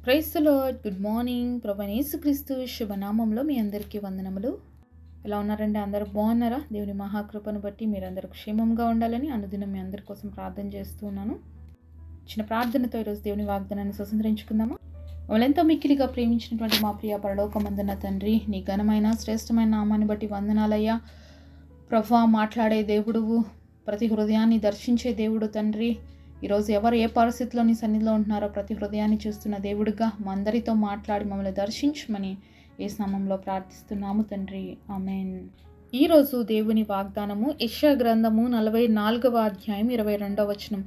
Praise the Lord. Good morning. ప్రభువైన యేసుక్రీస్తు శుభనామంలో మీ అందరికీ వందనములు. ఎలా ఉన్నారండి? అందరూ బాగున్నారా? దేవుని మహాకృపను బట్టి మీరందరూ క్షేమంగా ఉండాలని అనుదినం మీ అందరి కోసం ప్రార్థన చేస్తూ ఉన్నాను. చిన్న ప్రార్థనతో ఈరోజు దేవుని వాగ్దానాన్ని స్వతంత్రించుకుందామా? మమ్మల్ని ఎంతో మిక్కిలిగా ప్రేమించినటువంటి మా ప్రియ పరలోకమందున తండ్రి, నీ ఘనమైన శ్రేష్టమైన నామాన్ని బట్టి వందనాలయ్యా. ప్రభువా, మాట్లాడే దేవుడువు, ప్రతి హృదయాన్ని దర్శించే దేవుడు తండ్రి. ఈరోజు ఎవరు ఏ పరిస్థితిలో నీ సన్నిధిలో ఉంటున్నారో ప్రతి హృదయాన్ని చూస్తున్న దేవుడిగా మా అందరితో మాట్లాడి మమ్మల్ని దర్శించమని యేసు నామములో ప్రార్థిస్తున్నాము తండ్రి. ఆమేన్. ఈరోజు దేవుని వాగ్దానము యెషయా గ్రంథము 44వ అధ్యాయం 22వ వచనం.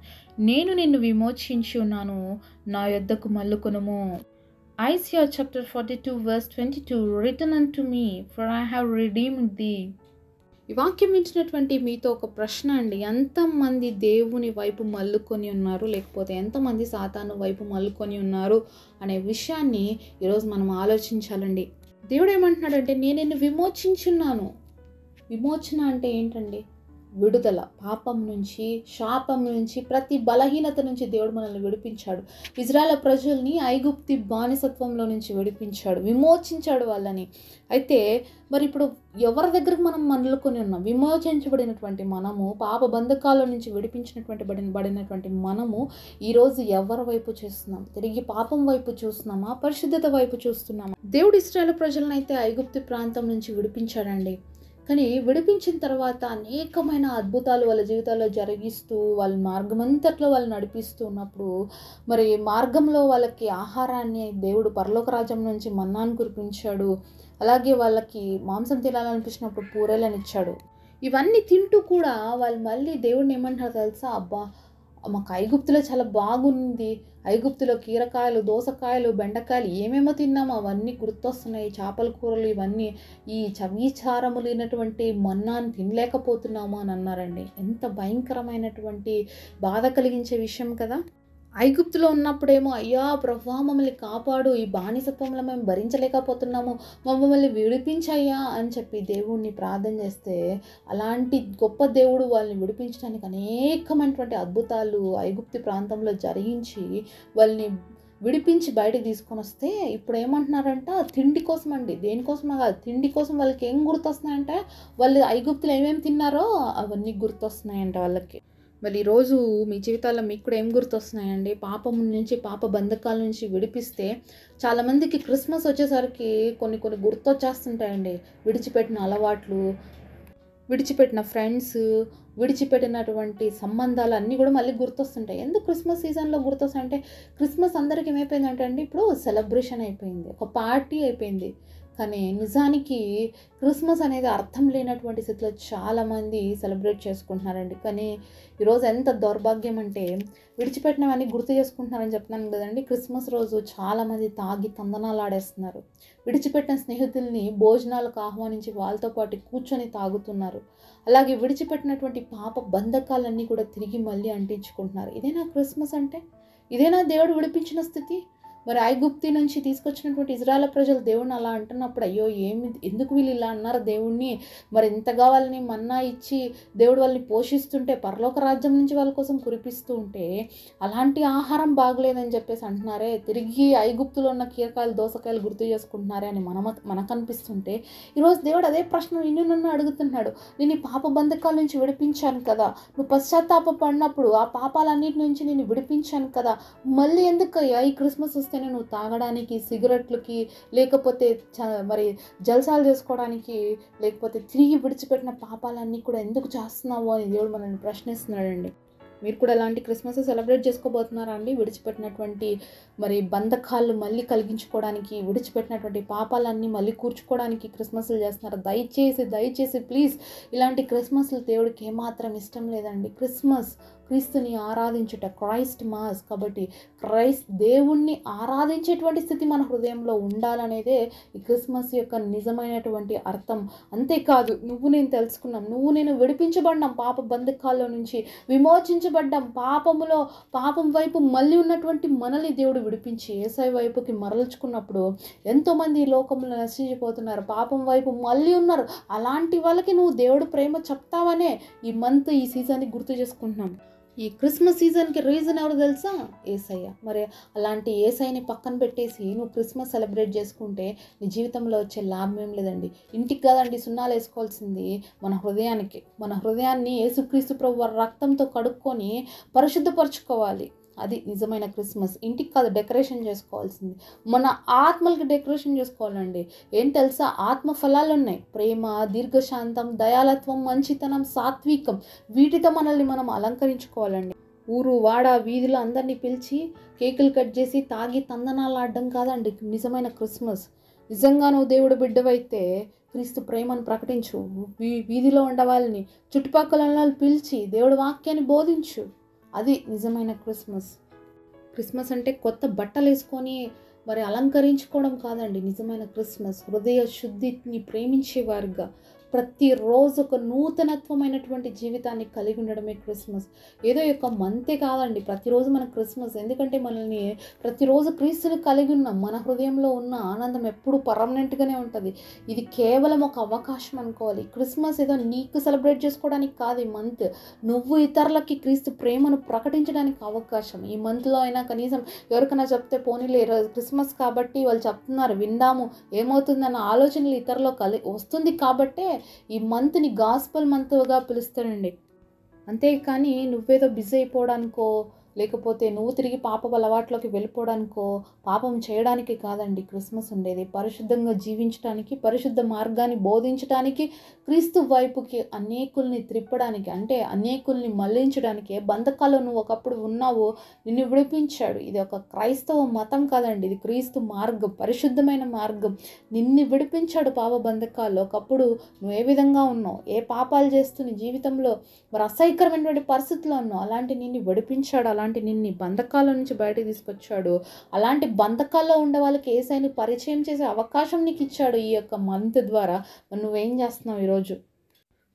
నేను నిన్ను విమోచించి ఉన్నాను, నా యొద్దకు మల్లుకొనుము. Isaiah chapter 42 verse 22. Return unto me, for I have redeemed thee. ఈ వాక్యం వింటున్నటువంటి మీతో ఒక ప్రశ్న అండి. ఎంతమంది దేవుని వైపు మల్లుకొని ఉన్నారు, లేకపోతే ఎంతమంది సాతాను వైపు మల్లుకొని ఉన్నారు అనే విషయాన్ని ఈరోజు మనం ఆలోచించాలండి. దేవుడు ఏమంటున్నాడంటే, నేను నిన్ను విమోచించున్నాను. విమోచన అంటే ఏంటండి? విడుదల. పాపం నుంచి, శాపం నుంచి, ప్రతి బలహీనత నుంచి దేవుడు మనల్ని విడిపించాడు. ఇజ్రాయేల్ ప్రజల్ని ఐగుప్తి బానిసత్వంలో నుంచి విడిపించాడు, విమోచించాడు వాళ్ళని. అయితే మరి ఇప్పుడు ఎవరి దగ్గరకు మనం మనులుకొని ఉన్నాం? విమోచించబడినటువంటి మనము, పాప బంధకాల నుంచి బడినటువంటి మనము ఈరోజు ఎవరి వైపు చూస్తున్నాం? తిరిగి పాపం వైపు చూస్తున్నామా, పరిశుద్ధత వైపు చూస్తున్నామా? దేవుడు ఇశ్రాయేలు ప్రజలను అయితే ఐగుప్తి ప్రాంతం నుంచి విడిపించాడండి. కానీ విడిపించిన తర్వాత అనేకమైన అద్భుతాలు వాళ్ళ జీవితాల్లో జరిగిస్తూ వాళ్ళ మార్గమంతట్లో వాళ్ళు నడిపిస్తూ ఉన్నప్పుడు మరి మార్గంలో వాళ్ళకి ఆహారాన్ని దేవుడు పరలోక రాజ్యం నుంచి మన్నాను కురిపించాడు. అలాగే వాళ్ళకి మాంసం తినాలనిపించినప్పుడు పూరేలను ఇచ్చాడు. ఇవన్నీ తింటూ కూడా వాళ్ళు మళ్ళీ దేవుడిని ఏమంటారు తెలుసా? అబ్బా, మాకు ఐగుప్తులో చాలా బాగుంది, ఐగుప్తులో కీరకాయలు, దోసకాయలు, బెండకాయలు ఏమేమో తిన్నాము, అవన్నీ గుర్తొస్తున్నాయి, చేపల కూరలు, ఇవన్నీ ఈ చవిచారము లేనటువంటి మన్నాను తినలేకపోతున్నాము అని అన్నారండి. ఎంత భయంకరమైనటువంటి బాధ కలిగించే విషయం కదా. ఐగుప్తులో ఉన్నప్పుడేమో, అయ్యా ప్రభువా మమ్మల్ని కాపాడు, ఈ బానిసత్వంలో మేము భరించలేకపోతున్నాము, మమ్మల్ని విడిపించయ్యా అని చెప్పి దేవుణ్ణి ప్రార్థన చేస్తే, అలాంటి గొప్ప దేవుడు వాళ్ళని విడిపించడానికి అనేకమైనటువంటి అద్భుతాలు ఐగుప్తి ప్రాంతంలో జరిగించి వాళ్ళని విడిపించి బయటకు తీసుకొని వస్తే ఇప్పుడు ఏమంటున్నారంట? తిండి కోసం అండి. దేనికోసమో కాదు, తిండి కోసం. వాళ్ళకి ఏం గుర్తొస్తున్నాయంటే, వాళ్ళు ఐగుప్తులో ఏమేమి తిన్నారో అవన్నీ గుర్తొస్తున్నాయంట వాళ్ళకి. మళ్ళీ ఈరోజు మీ జీవితాల్లో మీకు కూడా ఏం గుర్తొస్తున్నాయండి? పాపం నుంచి, పాప బంధకాల నుంచి విడిపిస్తే చాలామందికి క్రిస్మస్ వచ్చేసరికి కొన్ని గుర్తొచ్చేస్తుంటాయండి. విడిచిపెట్టిన అలవాట్లు, విడిచిపెట్టిన ఫ్రెండ్స్, విడిచిపెట్టినటువంటి సంబంధాలు అన్నీ కూడా మళ్ళీ గుర్తొస్తుంటాయి. ఎందుకు క్రిస్మస్ సీజన్లో గుర్తొస్తాయంటే, క్రిస్మస్ అందరికీ ఏమైపోయిందంటే అండి, ఇప్పుడు సెలబ్రేషన్ అయిపోయింది, ఒక పార్టీ అయిపోయింది. కానీ నిజానికి క్రిస్మస్ అనేది అర్థం లేనటువంటి స్థితిలో చాలామంది సెలబ్రేట్ చేసుకుంటున్నారండి. కానీ ఈరోజు ఎంత దౌర్భాగ్యం అంటే, విడిచిపెట్టినవన్నీ గుర్తు చేసుకుంటున్నారని చెప్తున్నాను కదండి. క్రిస్మస్ రోజు చాలామంది తాగి తందనాలు ఆడేస్తున్నారు. విడిచిపెట్టిన స్నేహితుల్ని భోజనాలకు ఆహ్వానించి వాళ్ళతో పాటు కూర్చొని తాగుతున్నారు. అలాగే విడిచిపెట్టినటువంటి పాప బంధకాలన్నీ కూడా తిరిగి మళ్ళీ అంటించుకుంటున్నారు. ఇదేనా క్రిస్మస్ అంటే? ఇదేనా దేవుడు విడిపించిన స్థితి? మరి ఐగుప్తి నుంచి తీసుకొచ్చినటువంటి ఇజ్రాయేల్ ప్రజలు దేవుడిని అలా అంటున్నప్పుడు, అయ్యో ఎందుకు వీళ్ళు ఇలా అన్నారు దేవుణ్ణి? మరి ఇంతగా వాళ్ళని మన్నా ఇచ్చి దేవుడు వాళ్ళని పోషిస్తుంటే, పరలోక రాజ్యం నుంచి వాళ్ళ కోసం కురిపిస్తూ ఉంటే అలాంటి ఆహారం బాగలేదని చెప్పేసి అంటున్నారే, తిరిగి ఐగుప్తులో ఉన్న కీరకాయలు, దోసకాయలు గుర్తు చేసుకుంటున్నారే అని మనకు అనిపిస్తుంటే, ఈరోజు దేవుడు అదే ప్రశ్న నన్ను అడుగుతున్నాడు. నేను ఈ పాప బంధకాల నుంచి విడిపించాను కదా, నువ్వు పశ్చాత్తాప పడినప్పుడు ఆ పాపాలన్నిటి నుంచి నేను విడిపించాను కదా, మళ్ళీ ఎందుకయ్యా ఈ క్రిస్మస్ వస్తే నువ్వు తాగడానికి, సిగరెట్లకి, లేకపోతే మరి జల్సాలు చేసుకోవడానికి, లేకపోతే తిరిగి విడిచిపెట్టిన పాపాలన్నీ కూడా ఎందుకు చేస్తున్నావు అని దేవుడు మనల్ని ప్రశ్నిస్తున్నాడండి. మీరు కూడా అలాంటి క్రిస్మస్ సెలబ్రేట్ చేసుకోబోతున్నారా అండి? విడిచిపెట్టినటువంటి మరి బంధకాలు మళ్ళీ కలిగించుకోవడానికి, విడిచిపెట్టినటువంటి పాపాలన్నీ మళ్ళీ కూర్చుకోవడానికి క్రిస్మస్లు చేస్తున్నారు. దయచేసి ప్లీజ్, ఇలాంటి క్రిస్మస్లు దేవుడికి ఏమాత్రం ఇష్టం లేదండి. క్రిస్మస్ క్రీస్తుని ఆరాధించుట, క్రైస్ట్ మాస్. కాబట్టి దేవుణ్ణి ఆరాధించేటువంటి స్థితి మన హృదయంలో ఉండాలనేదే ఈ క్రిస్మస్ యొక్క నిజమైనటువంటి అర్థం. అంతేకాదు, నువ్వు నేను తెలుసుకున్నాం, నువ్వు నేను విడిపించబడ్డాం పాప బంధకాల్లో నుంచి, విమోచించబడ్డాం. పాపం వైపు మళ్ళీ ఉన్నటువంటి మనల్ని దేవుడు విడిపించి యేసయ్య వైపుకి మరల్చుకున్నప్పుడు ఎంతోమంది ఈ లోకంలో నశించిపోతున్నారు, పాపం వైపు మళ్ళీ ఉన్నారు. అలాంటి వాళ్ళకి నువ్వు దేవుడు ప్రేమ చెప్తావనే ఈ సీజన్ని గుర్తు చేసుకుంటున్నాం. ఈ క్రిస్మస్ సీజన్కి రీజన్ ఎవరు తెలుసా? యేసయ్య. మరి అలాంటి యేసయ్యని పక్కన పెట్టేసి నువ్వు క్రిస్మస్ సెలబ్రేట్ చేసుకుంటే నీ జీవితంలో వచ్చే లాభం ఏం లేదండి. ఇంటికి కాదండి సున్నాలు వేసుకోవాల్సింది, మన హృదయానికి. మన హృదయాన్ని యేసుక్రీస్తు ప్రభు వారి రక్తంతో కడుక్కొని పరిశుద్ధపరచుకోవాలి. అది నిజమైన క్రిస్మస్. ఇంటికి కాదు డెకరేషన్ చేసుకోవాల్సింది, మన ఆత్మలకి డెకరేషన్ చేసుకోవాలండి. ఏం తెలుసా? ఆత్మ ఫలాలు ఉన్నాయి: ప్రేమ, దీర్ఘశాంతం, దయాలత్వం, మంచితనం, సాత్వికం. వీటితో మనల్ని మనం అలంకరించుకోవాలండి. ఊరు వాడ వీధిలో అందరినీ పిలిచి కేకులు కట్ చేసి తాగి తందనాలు ఆడడం కాదండి నిజమైన క్రిస్మస్. నిజంగా నువ్వు దేవుడు బిడ్డవైతే క్రీస్తు ప్రేమను ప్రకటించు. వీధిలో ఉండవాళ్ళని, చుట్టుపక్కల పిలిచి దేవుడి వాక్యాన్ని బోధించు. అది నిజమైన క్రిస్మస్. క్రిస్మస్ అంటే కొత్త బట్టలు వేసుకొని మరి అలంకరించుకోవడం కాదండి నిజమైన క్రిస్మస్. హృదయ శుద్ధిని ప్రేమించేవారుగా ప్రతిరోజు ఒక నూతనత్వమైనటువంటి జీవితాన్ని కలిగి ఉండడమే క్రిస్మస్. ఏదో ఒక మంతే కాదండి, ప్రతిరోజు మన క్రిస్మస్. ఎందుకంటే మనల్ని ప్రతిరోజు క్రీస్తుని కలిగి ఉన్నాం. మన హృదయంలో ఉన్న ఆనందం ఎప్పుడు పర్మనెంట్గానే ఉంటుంది. ఇది కేవలం ఒక అవకాశం అనుకోవాలి. క్రిస్మస్ ఏదో నీకు సెలబ్రేట్ చేసుకోవడానికి కాదు. ఈ మంత్ నువ్వు ఇతరులకి క్రీస్తు ప్రేమను ప్రకటించడానికి అవకాశం. ఈ మంత్లో అయినా కనీసం ఎవరికైనా చెప్తే పోనీలే క్రిస్మస్ కాబట్టి వాళ్ళు చెప్తున్నారు విందాము ఏమవుతుందన్న ఆలోచనలు ఇతరులో వస్తుంది. కాబట్టే ఈ మంత్ని గాస్పల్ మంత్గా పిలుస్తారండి. అంతేకాని నువ్వేదో బిజీ అయిపోవడానికో, లేకపోతే నువ్వు తిరిగి పాప అలవాట్లోకి వెళ్ళిపోవడానికో, పాపం చేయడానికి కాదండి క్రిస్మస్ ఉండేది. పరిశుద్ధంగా జీవించడానికి, పరిశుద్ధ మార్గాన్ని బోధించడానికి, క్రీస్తు వైపుకి అనేకుల్ని త్రిప్పడానికి, అంటే అనేకుల్ని మళ్లించడానికి. బంధకాల్లో నువ్వు ఒకప్పుడు ఉన్నావో నిన్ను విడిపించాడు. ఇది ఒక క్రైస్తవ మతం కాదండి, ఇది క్రీస్తు మార్గం, పరిశుద్ధమైన మార్గం. నిన్ను విడిపించాడు పాప బంధకాల్లో. ఒకప్పుడు నువ్వు ఏ విధంగా ఉన్నావు, ఏ పాపాలు చేస్తూ నీ జీవితంలో మరి అసహ్యకరమైనటువంటి పరిస్థితుల్లో ఉన్నావు, అలాంటి నిన్ను విడిపించాడు. అలాంటి నిన్ను బంధకాల నుంచి బయటకు తీసుకొచ్చాడు. అలాంటి బంధకాల్లో ఉండే వాళ్ళకి యేసయ్యని పరిచయం చేసే అవకాశం నీకు ఇచ్చాడు ఈ యొక్క మంత్ ద్వారా. నువ్వేం చేస్తున్నావు ఈరోజు?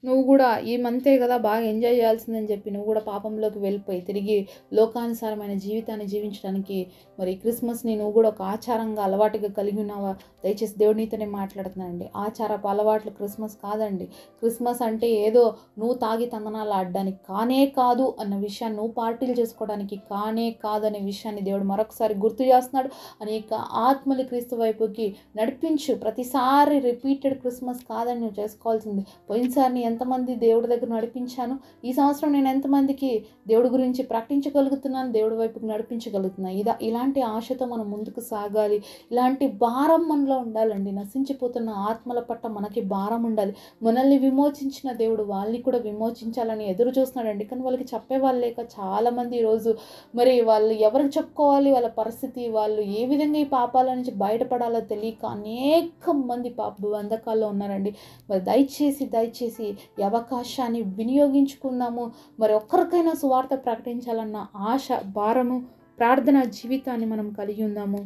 నువ్వు కూడా ఈ మంతే కదా బాగా ఎంజాయ్ చేయాల్సిందని చెప్పి నువ్వు కూడా పాపంలోకి వెళ్ళిపోయి తిరిగి లోకానుసారమైన జీవితాన్ని జీవించడానికి మరి క్రిస్మస్ని నువ్వు కూడా ఒక ఆచారంగా అలవాటుగా కలిగి ఉన్నావా? దయచేసి దేవుడినితోనే మాట్లాడుతున్నానండి. ఆచారపు అలవాట్లు క్రిస్మస్ కాదండి. క్రిస్మస్ అంటే ఏదో నువ్వు తాగి తందనాలు ఆడడానికి కానే కాదు అన్న విషయాన్ని, నువ్వు పార్టీలు చేసుకోవడానికి కానే కాదు అనే విషయాన్ని దేవుడు మరొకసారి గుర్తు చేస్తున్నాడు. అనేక ఆత్మలు క్రీస్తు వైపుకి నడిపించు. ప్రతిసారి రిపీటెడ్ క్రిస్మస్ కాదని నువ్వు చేసుకోవాల్సింది. పోయినసారి ఎంతమంది దేవుడి దగ్గర నడిపించాను, ఈ సంవత్సరం నేను ఎంతమందికి దేవుడి గురించి ప్రకటించగలుగుతున్నాను, దేవుడి వైపుకి నడిపించగలుగుతున్నాను. ఇలాంటి ఆశతో మనం ముందుకు సాగాలి. ఇలాంటి భారం మనలో ఉండాలండి. నశించిపోతున్న ఆత్మల పట్ల మనకి భారం ఉండాలి. మనల్ని విమోచించిన దేవుడు వాళ్ళని కూడా విమోచించాలని ఎదురు చూస్తున్నాడండి. కానీ వాళ్ళకి చెప్పేవాళ్ళు లేక చాలామంది ఈరోజు మరి వాళ్ళు ఎవరికి చెప్పుకోవాలి, వాళ్ళ పరిస్థితి, వాళ్ళు ఏ విధంగా ఈ పాపాల నుంచి బయటపడాలో తెలియక అనేక మంది పాప బంధకాల్లో ఉన్నారండి. మరి దయచేసి ఈ అవకాశాన్ని వినియోగించుకుందాము. మరి ఒక్కరికైనా సువార్త ప్రకటించాలన్న ఆశ, భారము, ప్రార్థన జీవితాన్ని మనం కలిగి ఉందాము.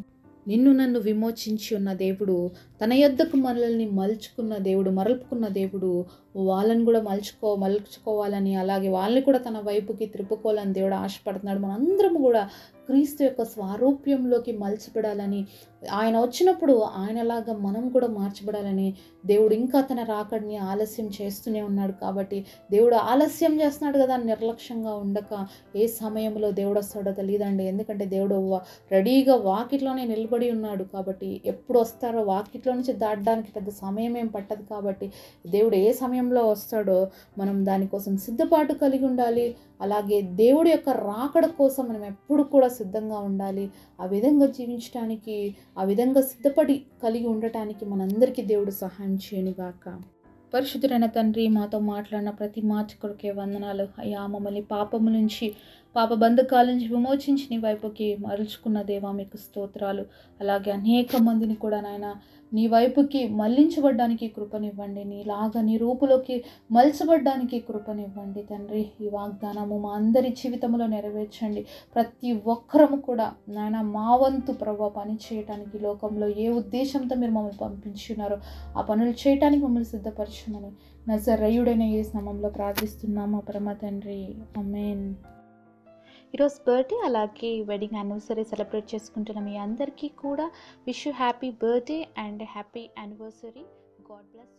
నిన్ను నన్ను విమోచించి ఉన్న దేవుడు, తన యొద్దకు మనల్ని మరల్పుకున్న దేవుడు వాళ్ళని కూడా మలుచుకోవాలని, అలాగే వాళ్ళని కూడా తన వైపుకి త్రిప్పుకోవాలని దేవుడు ఆశపడుతున్నాడు. మనందరం కూడా క్రీస్తు యొక్క స్వారూప్యంలోకి మలచబడాలని, ఆయన వచ్చినప్పుడు ఆయనలాగా మనం కూడా మార్చబడాలని దేవుడు ఇంకా తన రాకడిని ఆలస్యం చేస్తూనే ఉన్నాడు. కాబట్టి దేవుడు ఆలస్యం చేస్తున్నాడు కదా, నిర్లక్ష్యంగా ఉండక ఏ సమయంలో దేవుడు వస్తాడో తెలియదండి. ఎందుకంటే దేవుడు రెడీగా వాకిట్లోనే నిలబడి ఉన్నాడు. కాబట్టి ఎప్పుడు వస్తారో వాకిట్లో నుంచి దాటడానికి పెద్ద సమయం ఏం పట్టదు. కాబట్టి దేవుడు ఏ సమయంలో వస్తాడో మనం దానికోసం సిద్ధపాటు కలిగి ఉండాలి. అలాగే దేవుడి యొక్క రాకడ కోసం మనం ఎప్పుడు కూడా సిద్ధంగా ఉండాలి. ఆ విధంగా జీవించడానికి, ఆ విధంగా సిద్ధపడి కలిగి ఉండటానికి మనందరికీ దేవుడు సహాయం చేయనుగాక. పరిశుద్ధుడైన తండ్రి, మాతో మాట్లాడిన ప్రతి మాట కొరకే వందనాలు అయ్యా. మమ్మల్ని పాపము నుంచి, పాప బంధకాల నుంచి విమోచించి నీ వైపుకి మరల్చుకున్న దేవా మీకు స్తోత్రాలు. అలాగే అనేక మందిని కూడా నాయన నీ వైపుకి మళ్లించబడ్డానికి కృపనివ్వండి. నీలాగా నీ రూపులోకి మలచబడ్డానికి కృపనివ్వండి తండ్రి. ఈ వాగ్దానము మా అందరి జీవితంలో నెరవేర్చండి. ప్రతి ఒక్కరము కూడా నాయన మా వంతు ప్రభావ పని చేయటానికి, లోకంలో ఏ ఉద్దేశంతో మీరు మమ్మల్ని పంపించున్నారో ఆ పనులు చేయటానికి మమ్మల్ని సిద్ధపరచమని నజరేయుడైన యేసు నామములో ప్రార్థిస్తున్నాము పరమ తండ్రి, ఆమేన్. ఈరోజు బర్త్డే అలాగే వెడ్డింగ్ యానివర్సరీ సెలబ్రేట్ చేసుకుంటున్న మీ అందరికీ కూడా wish you happy birthday and happy anniversary. God bless.